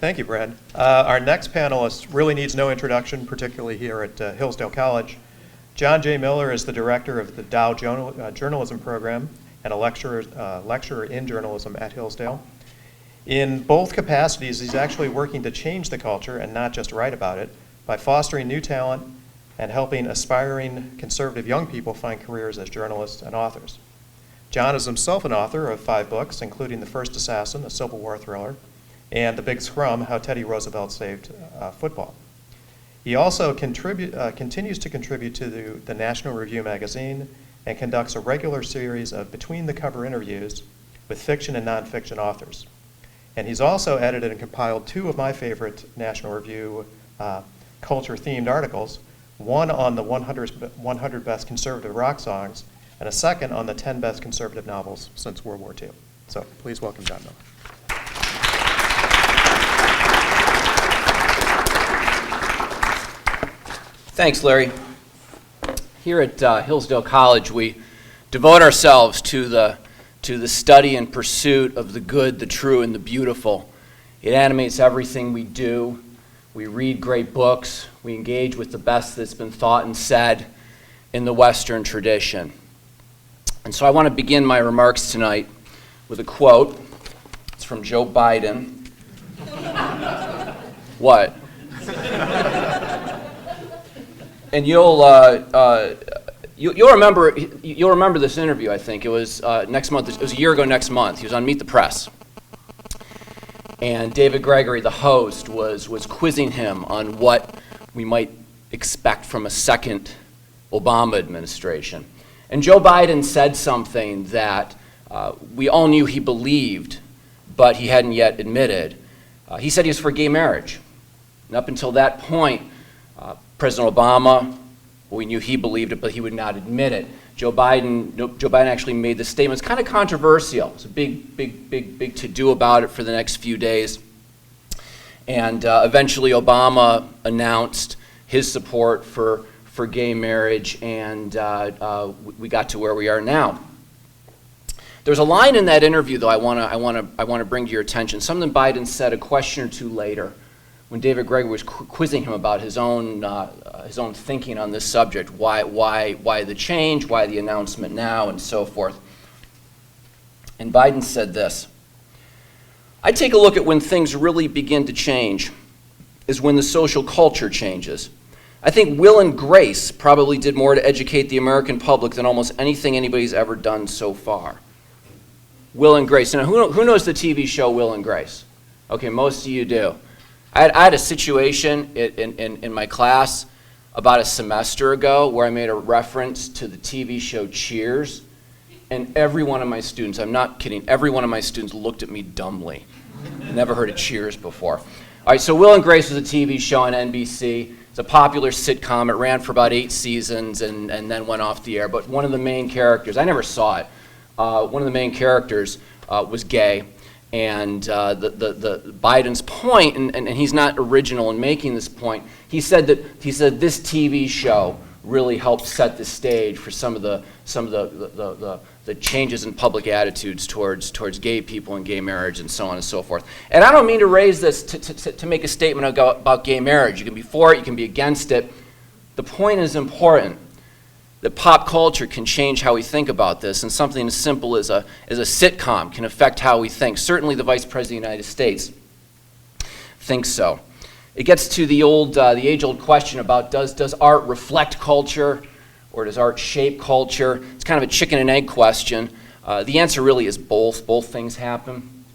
Thank you, Brad. Our next panelist really needs no introduction, particularly here at Hillsdale College. John J. Miller is the director of the Dow Journalism Program and a lecturer in journalism at Hillsdale. In both capacities, he's actually working to change the culture and not just write about it by fostering new talent and helping aspiring conservative young people find careers as journalists and authors. John is himself an author of 5 books, including The First Assassin, a Civil War thriller, and The Big Scrum, How Teddy Roosevelt Saved Football. He also continues to contribute to the National Review magazine and conducts a regular series of between-the-cover interviews with fiction and nonfiction authors. And he's also edited and compiled 2 of my favorite National Review culture-themed articles, one on the 100 best conservative rock songs, and a second on the 10 best conservative novels since World War II. So please welcome John Miller. Thanks, Larry. Here at Hillsdale College, we devote ourselves to the study and pursuit of the good, the true, and the beautiful. It animates everything we do. We read great books. We engage with the best that's been thought and said in the Western tradition. And so I want to begin my remarks tonight with a quote. It's from Joe Biden. What? And you'll remember this interview. I think it was next month. It was a year ago next month. He was on Meet the Press, and David Gregory, the host, was quizzing him on what we might expect from a second Obama administration. And Joe Biden said something that we all knew he believed, but he hadn't yet admitted. He said he was for gay marriage. And up until that point, President Obama, we knew he believed it, but he would not admit it. Joe Biden actually made this statement. It's kind of controversial. It's a big to-do about it for the next few days. And eventually Obama announced his support for gay marriage, and we got to where we are now. There's a line in that interview, though, I want to bring to your attention. Something Biden said a question or two later, when David Gregory was quizzing him about his own thinking on this subject, why the change, why the announcement now, and so forth. And Biden said this: "I take a look at when things really begin to change is when the social culture changes. I think Will and Grace probably did more to educate the American public than almost anything anybody's ever done so far." Will and Grace. Now, who knows the TV show Will and Grace? Okay, most of you do. I had a situation in my class about a semester ago where I made a reference to the TV show Cheers, and every one of my students, I'm not kidding, every one of my students looked at me dumbly. Never heard of Cheers before. All right, so Will and Grace was a TV show on NBC. It's a popular sitcom. It ran for about 8 seasons and then went off the air. But one of the main characters, I never saw it, one of the main characters was gay. And the Biden's point, and he's not original in making this point, he said this TV show really helped set the stage for some of the changes in public attitudes towards gay people and gay marriage and so on and so forth. And I don't mean to raise this to make a statement about gay marriage. You can be for it, you can be against it. The point is important. That pop culture can change how we think about this, and something as simple as a sitcom can affect how we think. Certainly the Vice President of the United States thinks so. It gets to the age-old question about does art reflect culture, or does art shape culture? It's kind of a chicken and egg question. The answer really is both. Both things happen.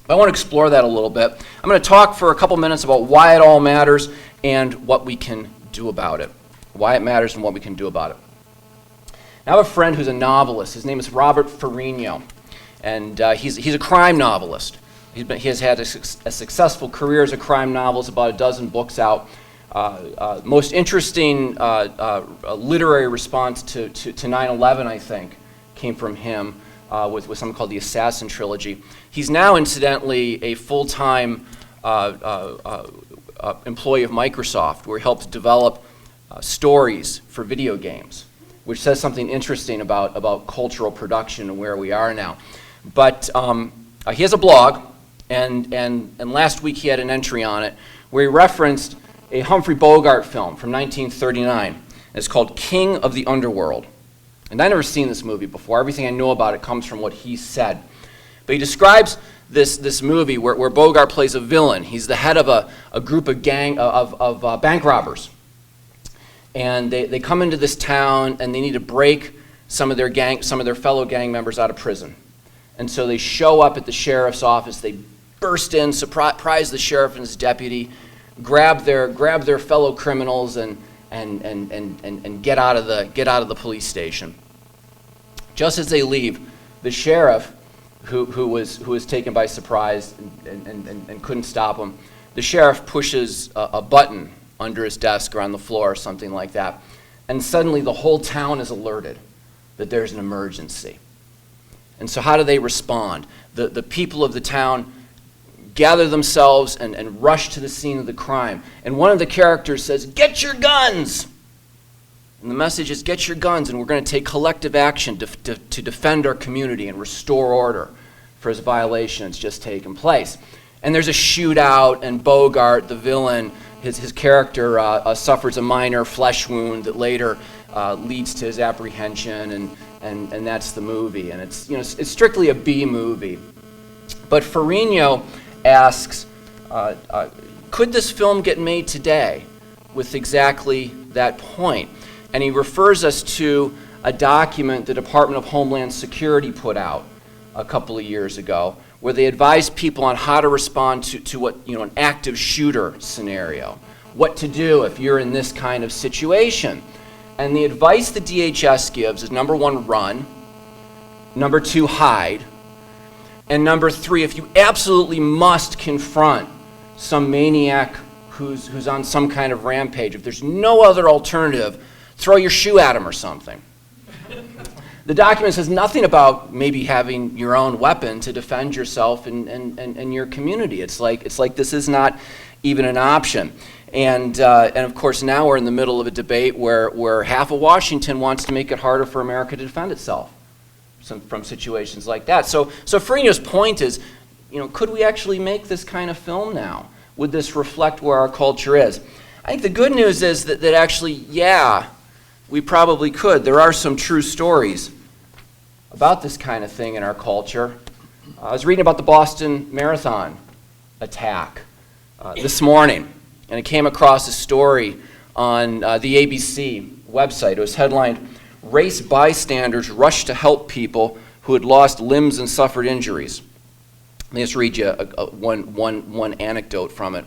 But I want to explore that a little bit. I'm going to talk for a couple minutes about why it all matters and what we can do about it. Why it matters and what we can do about it. I have a friend who's a novelist. His name is Robert Ferrigno, and he's a crime novelist. He has had a successful career as a crime novelist, about a dozen books out. Most interesting literary response to 9/11, I think, came from him with something called the Assassin Trilogy. He's now, incidentally, a full-time employee of Microsoft, where he helps develop stories for video games, which says something interesting about cultural production and where we are now. But he has a blog, And last week he had an entry on it where he referenced a Humphrey Bogart film from 1939. It's called King of the Underworld. And I've never seen this movie before. Everything I know about it comes from what he said. But he describes this movie where Bogart plays a villain. He's the head of a group of bank robbers. And they come into this town and they need to break some of their fellow gang members out of prison. And so they show up at the sheriff's office. They burst in, surprise the sheriff and his deputy, grab their fellow criminals and get out of the police station. Just as they leave, the sheriff, who was taken by surprise and couldn't stop him, the sheriff pushes a button under his desk or on the floor or something like that, and suddenly the whole town is alerted that there's an emergency. And so how do they respond? The people of the town gather themselves and rush to the scene of the crime. And one of the characters says, "Get your guns!" And the message is, get your guns, and we're going to take collective action to defend our community and restore order for this violation that's just taken place. And there's a shootout, and Bogart, the villain, his character suffers a minor flesh wound that later leads to his apprehension, and that's the movie. And it's strictly a B movie. But Ferrigno asks, could this film get made today with exactly that point? And he refers us to a document the Department of Homeland Security put out a couple of years ago, where they advised people on how to respond to what, an active shooter scenario, what to do if you're in this kind of situation. And the advice the DHS gives is, number one, run, number two, hide, and number three, if you absolutely must confront some maniac who's on some kind of rampage, if there's no other alternative, throw your shoe at him or something. The document says nothing about maybe having your own weapon to defend yourself and your community. It's like this is not even an option. And of course now we're in the middle of a debate where half of Washington wants to make it harder for America to defend itself from situations like that. So Ferrigno's point is, could we actually make this kind of film now? Would this reflect where our culture is? I think the good news is that actually, yeah, we probably could. There are some true stories about this kind of thing in our culture. I was reading about the Boston Marathon attack this morning, and I came across a story on the ABC website. It was headlined, "Race Bystanders Rush to Help People Who Had Lost Limbs and Suffered Injuries." Let me just read you one anecdote from it.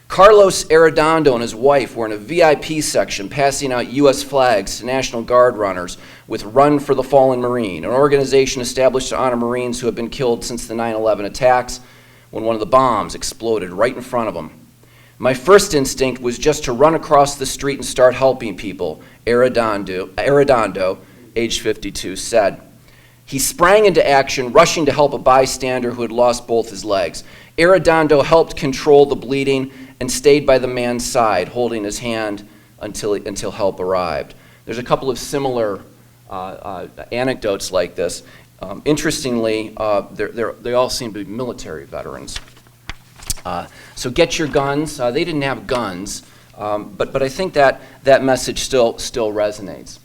Carlos Arredondo and his wife were in a VIP section passing out U.S. flags to National Guard runners with Run for the Fallen Marine, an organization established to honor Marines who have been killed since the 9/11 attacks when one of the bombs exploded right in front of them. "My first instinct was just to run across the street and start helping people," Arredondo, age 52, said. He sprang into action, rushing to help a bystander who had lost both his legs. Arredondo helped control the bleeding and stayed by the man's side, holding his hand until help arrived. There's a couple of similar anecdotes like this. Interestingly, they all seem to be military veterans. So get your guns. They didn't have guns, but I think that message still resonates.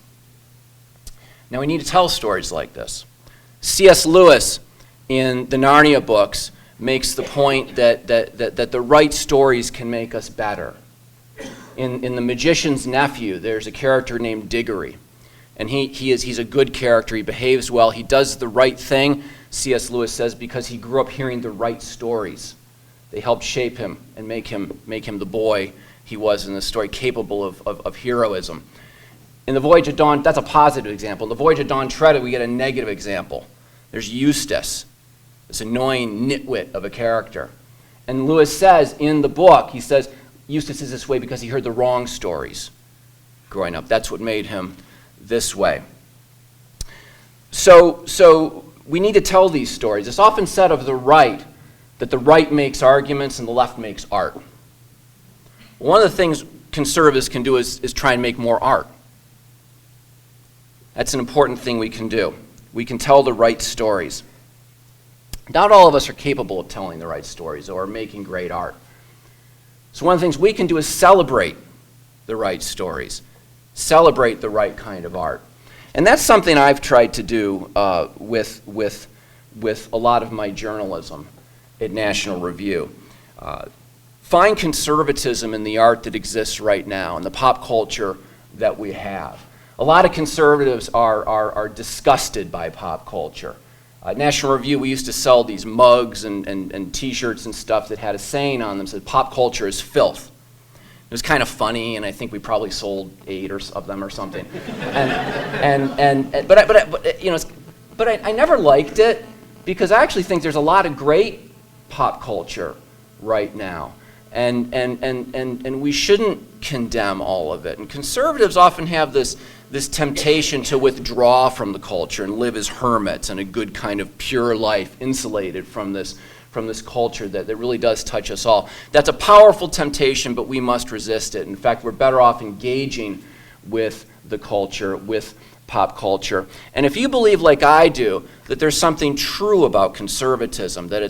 Now we need to tell stories like this. C.S. Lewis, in the Narnia books, makes the point that the right stories can make us better. In The Magician's Nephew, there's a character named Diggory, and he's a good character. He behaves well. He does the right thing, C.S. Lewis says, because he grew up hearing the right stories. They helped shape him and make him the boy he was in the story, capable of heroism. In The Voyage of Dawn, that's a positive example. In The Voyage of Dawn Treader, we get a negative example. There's Eustace, this annoying nitwit of a character. And Lewis says in the book, he says, Eustace is this way because he heard the wrong stories growing up. That's what made him this way. So we need to tell these stories. It's often said of the right that the right makes arguments and the left makes art. One of the things conservatives can do is try and make more art. That's an important thing we can do. We can tell the right stories. Not all of us are capable of telling the right stories or making great art. So one of the things we can do is celebrate the right stories, celebrate the right kind of art. And that's something I've tried to do with a lot of my journalism at National Review. Find conservatism in the art that exists right now, in the pop culture that we have. A lot of conservatives are disgusted by pop culture. National Review, we used to sell these mugs and T-shirts and stuff that had a saying on them that said, "Pop culture is filth." It was kind of funny, and I think we probably sold 8 of them or something. But I never liked it, because I actually think there's a lot of great pop culture right now, and we shouldn't condemn all of it. And conservatives often have this temptation to withdraw from the culture and live as hermits in a good kind of pure life, insulated from this culture that really does touch us all. That's a powerful temptation, but we must resist it. In fact, we're better off engaging with the culture, with pop culture. And if you believe, like I do, that there's something true about conservatism, that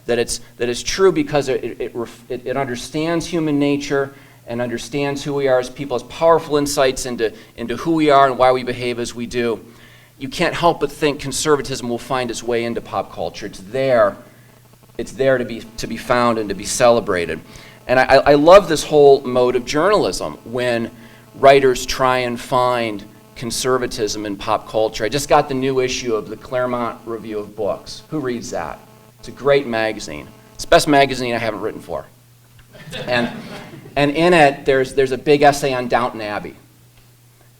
it's true because it understands human nature and understands who we are as people, has powerful insights into who we are and why we behave as we do, you can't help but think conservatism will find its way into pop culture. It's there to be found and to be celebrated. And I love this whole mode of journalism when writers try and find conservatism in pop culture. I just got the new issue of the Claremont Review of Books. Who reads that? It's a great magazine. It's the best magazine I haven't written for. And in it, there's a big essay on Downton Abbey.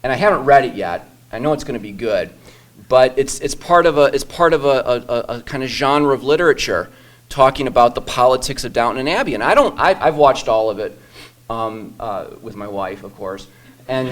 And I haven't read it yet. I know it's going to be good, but it's part of a kind of genre of literature talking about the politics of Downton Abbey. And I've watched all of it with my wife, of course. I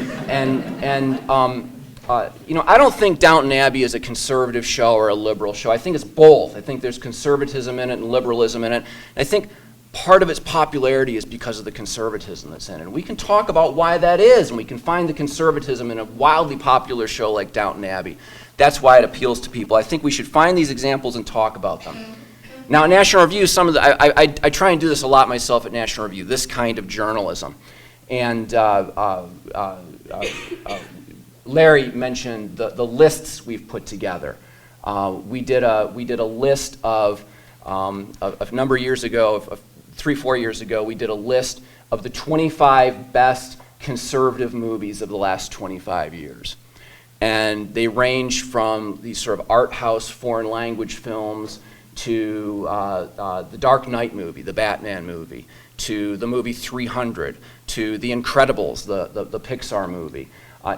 don't think Downton Abbey is a conservative show or a liberal show. I think it's both. I think there's conservatism in it and liberalism in it. And I think part of its popularity is because of the conservatism that's in it. And we can talk about why that is, and we can find the conservatism in a wildly popular show like Downton Abbey. That's why it appeals to people. I think we should find these examples and talk about them. Now, at National Review, I try and do this a lot myself at National Review, this kind of journalism. And Larry mentioned the lists we've put together. We did a list of a number of years ago, 3-4 years ago, we did a list of the 25 best conservative movies of the last 25 years. And they range from these sort of art house foreign language films to the Dark Knight movie, the Batman movie, to the movie 300, to The Incredibles, the Pixar movie.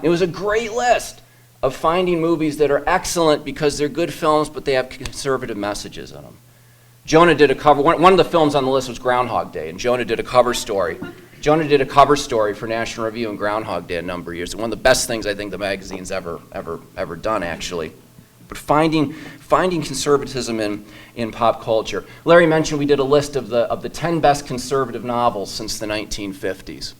It was a great list of finding movies that are excellent because they're good films, but they have conservative messages in them. Jonah did a cover, one of the films on the list was Groundhog Day, and Jonah did a cover story. Jonah did a cover story for National Review on Groundhog Day a number of years. One of the best things I think the magazine's ever done, actually. But finding conservatism in pop culture. Larry mentioned we did a list of the 10 best conservative novels since the 1950s.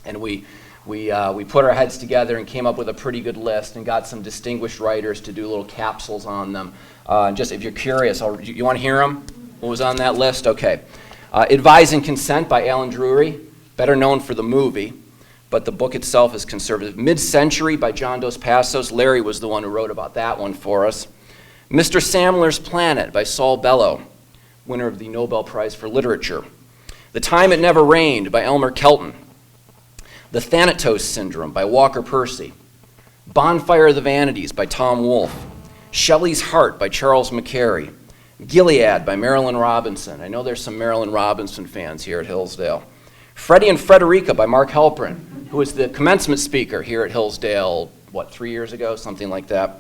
And we put our heads together and came up with a pretty good list and got some distinguished writers to do little capsules on them. Just if you're curious, you want to hear them? What was on that list? Okay. Advise and Consent by Alan Drury, better known for the movie, but the book itself is conservative. Mid-Century by John Dos Passos. Larry was the one who wrote about that one for us. Mr. Samler's Planet by Saul Bellow, winner of the Nobel Prize for Literature. The Time It Never Rained by Elmer Kelton. The Thanatos Syndrome by Walker Percy. Bonfire of the Vanities by Tom Wolfe. Shelley's Heart by Charles McCary. Gilead by Marilyn Robinson. I know there's some Marilyn Robinson fans here at Hillsdale. Freddie and Frederica by Mark Halperin, who was the commencement speaker here at Hillsdale, 3 years ago, something like that.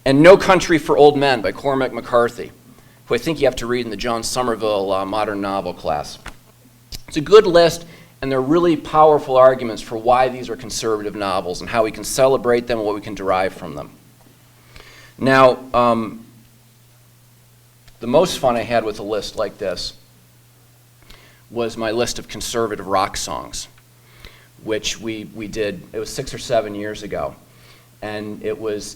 And No Country for Old Men by Cormac McCarthy, who I think you have to read in the John Somerville modern novel class. It's a good list, and they're really powerful arguments for why these are conservative novels and how we can celebrate them and what we can derive from them. Now, the most fun I had with a list like this was my list of conservative rock songs, which we did. It was 6 or 7 years ago, and it was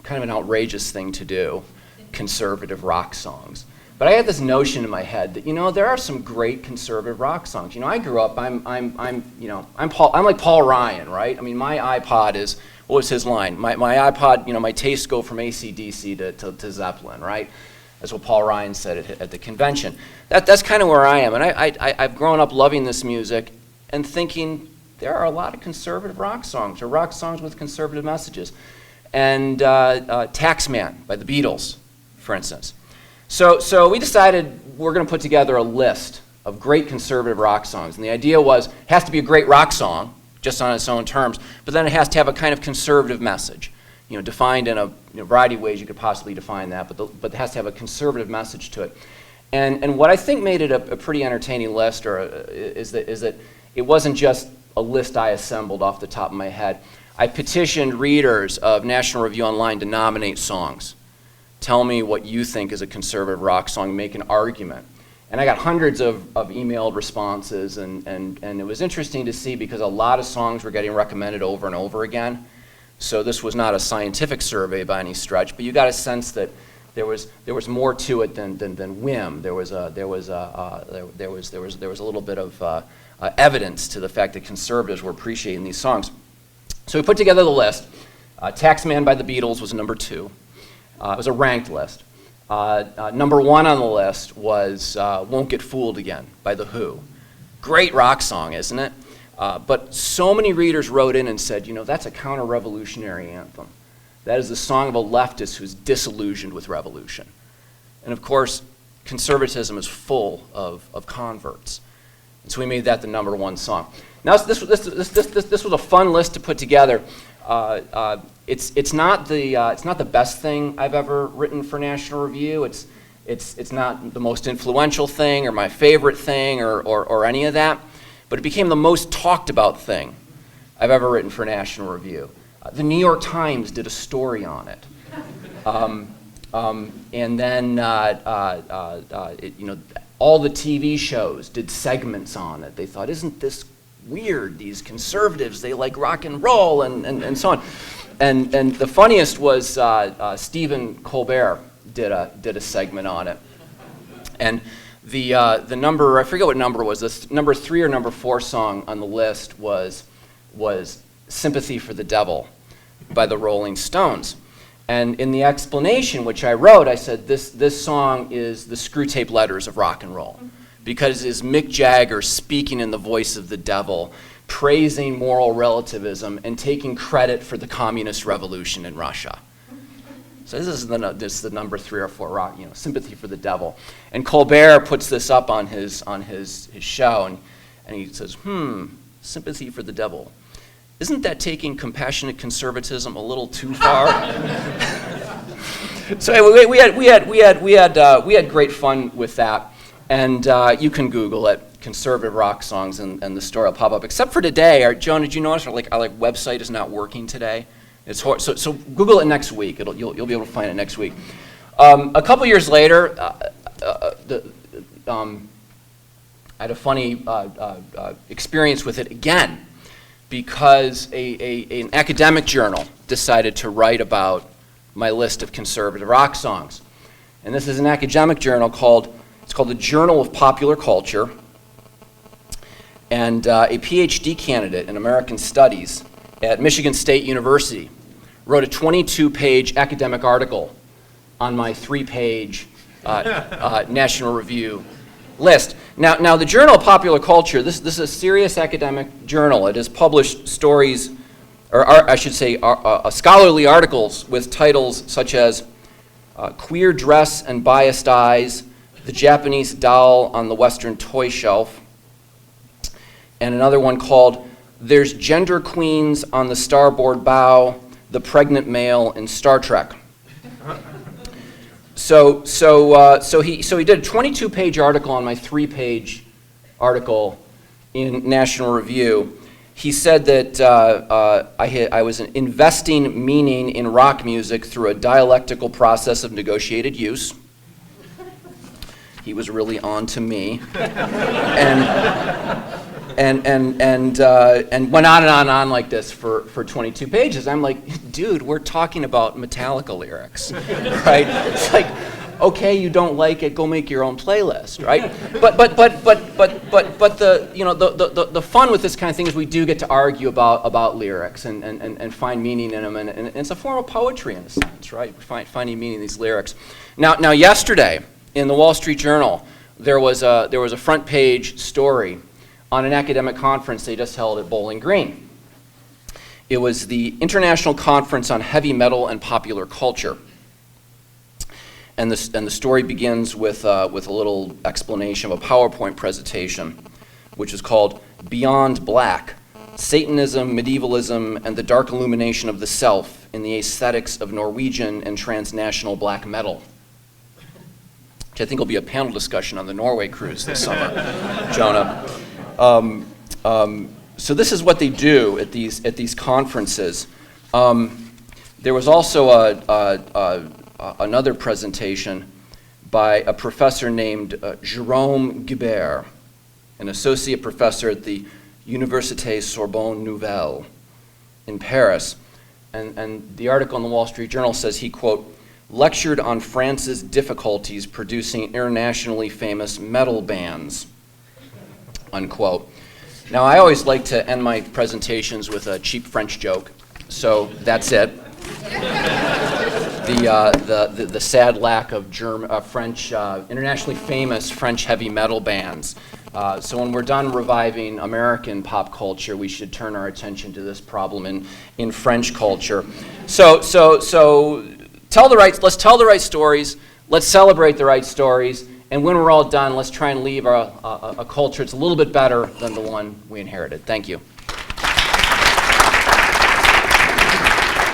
kind of an outrageous thing to do, conservative rock songs. But I had this notion in my head that, there are some great conservative rock songs. I grew up, I'm like Paul Ryan, right? I mean, my iPod is, what was his line? My iPod, my tastes go from AC/DC to Zeppelin, right? That's what Paul Ryan said at the convention. That's kind of where I am. And I've grown up loving this music and thinking there are a lot of conservative rock songs, or rock songs with conservative messages. And Taxman by the Beatles, for instance. So we decided we're going to put together a list of great conservative rock songs. And the idea was, it has to be a great rock song, just on its own terms, but then it has to have a kind of conservative message. Defined in a variety of ways you could possibly define that, but it has to have a conservative message to it. And what I think made it a pretty entertaining list is that it wasn't just a list I assembled off the top of my head. I petitioned readers of National Review Online to nominate songs. Tell me what you think is a conservative rock song, make an argument. And I got hundreds of emailed responses, and it was interesting to see because a lot of songs were getting recommended over and over again. So this was not a scientific survey by any stretch, but you got a sense that there was more to it than whim. There was a little bit of evidence to the fact that conservatives were appreciating these songs. So we put together the list. Taxman by the Beatles was number 2. It was a ranked list. Number 1 on the list was Won't Get Fooled Again by The Who. Great rock song, isn't it? But so many readers wrote in and said, that's a counter-revolutionary anthem. That is the song of a leftist who's disillusioned with revolution. And of course, conservatism is full of converts. And so we made that the number 1 song. Now, this was a fun list to put together. It's not the best thing I've ever written for National Review. It's not the most influential thing or my favorite thing or any of that. But it became the most talked about thing I've ever written for National Review. The New York Times did a story on it. And then all the TV shows did segments on it. They thought, isn't this weird? These conservatives, they like rock and roll and so on. And the funniest was Stephen Colbert did a segment on it. And the number, I forget what number it was, the number 3 or number 4 song on the list was Sympathy for the Devil by the Rolling Stones. And in the explanation, which I wrote, I said this song is the Screw Tape Letters of rock and roll, because it is Mick Jagger speaking in the voice of the devil, praising moral relativism and taking credit for the communist revolution in Russia. So this is the number 3 or 4 rock, Sympathy for the Devil. And Colbert puts this up on his show, and he says, Sympathy for the Devil. Isn't that taking compassionate conservatism a little too far? So anyway, we had great fun with that, and you can Google it, conservative rock songs, and the story will pop up. Except for today, Joan, did you notice our website is not working today? It's so Google it next week. You'll be able to find it next week. A couple years later, I had a funny experience with it again, because an academic journal decided to write about my list of conservative rock songs. And this is an academic journal called the Journal of Popular Culture. And a PhD candidate in American Studies at Michigan State University wrote a 22-page academic article on my 3-page National Review list. Now, the Journal of Popular Culture, this is a serious academic journal. It has published stories, or I should say scholarly articles with titles such as Queer Dress and Biased Eyes, The Japanese Doll on the Western Toy Shelf, and another one called There's Gender Queens on the Starboard Bow, The Pregnant Male in Star Trek. So he did a 22-page article on my 3-page article in National Review. He said that I was investing meaning in rock music through a dialectical process of negotiated use. He was really on to me. and went on and on like this for 22 pages. I'm like, dude, we're talking about Metallica lyrics, right? It's like, okay, you don't like it, go make your own playlist, right? But the fun with this kind of thing is we do get to argue about lyrics and find meaning in them, and it's a form of poetry in a sense, right? Finding meaning in these lyrics. Now yesterday in the Wall Street Journal, there was a front page story on an academic conference they just held at Bowling Green. It was the International Conference on Heavy Metal and Popular Culture. And the story begins with a little explanation of a PowerPoint presentation, which is called Beyond Black, Satanism, Medievalism, and the Dark Illumination of the Self in the Aesthetics of Norwegian and Transnational Black Metal, which I think will be a panel discussion on the Norway cruise this summer, Jonah. So this is what they do at these conferences. There was also another presentation by a professor named Jérôme Guibert, an associate professor at the Université Sorbonne Nouvelle in Paris. And the article in the Wall Street Journal says he, quote, lectured on France's difficulties producing internationally famous metal bands, unquote. Now, I always like to end my presentations with a cheap French joke, so that's it. The sad lack of French, internationally famous French heavy metal bands. So when we're done reviving American pop culture, we should turn our attention to this problem in French culture. So let's tell the right stories, let's celebrate the right stories, and when we're all done, let's try and leave a culture that's a little bit better than the one we inherited. Thank you.